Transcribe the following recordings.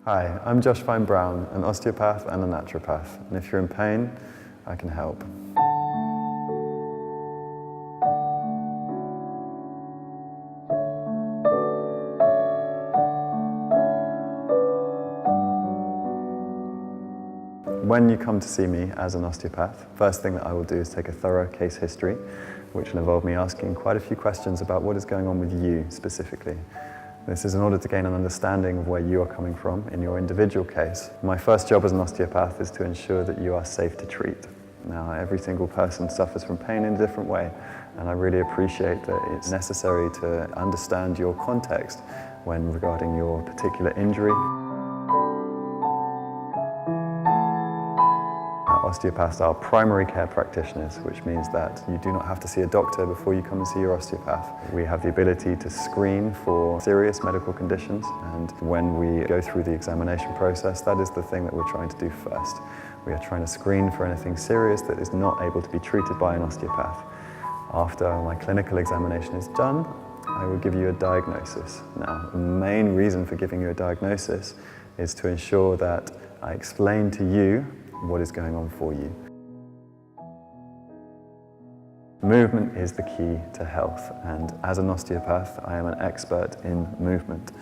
Hi, I'm Josh Fein-Brown, an osteopath and a naturopath, and if you're in pain, I can help. When you come to see me as an osteopath, first thing that I will do is take a thorough case history, which will involve me asking quite a few questions about what is going on with you specifically. This is in order to gain an understanding of where you are coming from in your individual case. My first job as an osteopath is to ensure that you are safe to treat. Now, every single person suffers from pain in a different way, and I really appreciate that it's necessary to understand your context when regarding your particular injury. Osteopaths are primary care practitioners, which means that you do not have to see a doctor before you come and see your osteopath. We have the ability to screen for serious medical conditions, and when we go through the examination process, that is the thing that we're trying to do first. We are trying to screen for anything serious that is not able to be treated by an osteopath. After my clinical examination is done, I will give you a diagnosis. Now, the main reason for giving you a diagnosis is to ensure that I explain to you what is going on for you. Movement is the key to health, and as an osteopath, I am an expert in movement.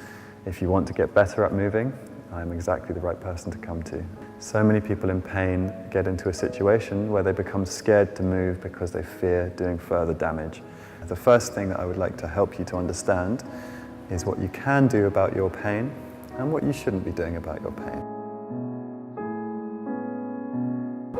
If you want to get better at moving, I am exactly the right person to come to. So many people in pain get into a situation where they become scared to move because they fear doing further damage. The first thing that I would like to help you to understand is what you can do about your pain and what you shouldn't be doing about your pain.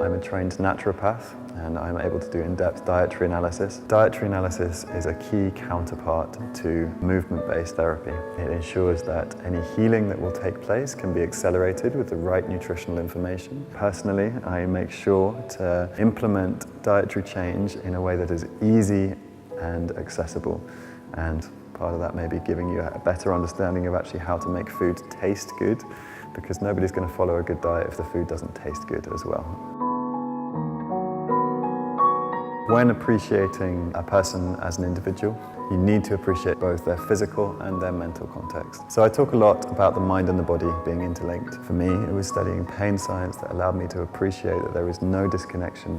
I'm a trained naturopath, and I'm able to do in-depth dietary analysis. Dietary analysis is a key counterpart to movement-based therapy. It ensures that any healing that will take place can be accelerated with the right nutritional information. Personally, I make sure to implement dietary change in a way that is easy and accessible. And part of that may be giving you a better understanding of actually how to make food taste good, because nobody's going to follow a good diet if the food doesn't taste good as well. When appreciating a person as an individual, you need to appreciate both their physical and their mental context. So I talk a lot about the mind and the body being interlinked. For me, it was studying pain science that allowed me to appreciate that there is no disconnection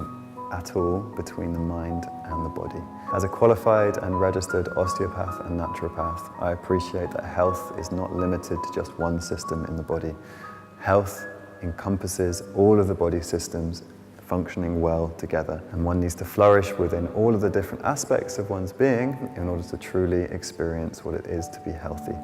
at all between the mind and the body. As a qualified and registered osteopath and naturopath, I appreciate that health is not limited to just one system in the body. Health encompasses all of the body systems functioning well together, and one needs to flourish within all of the different aspects of one's being in order to truly experience what it is to be healthy.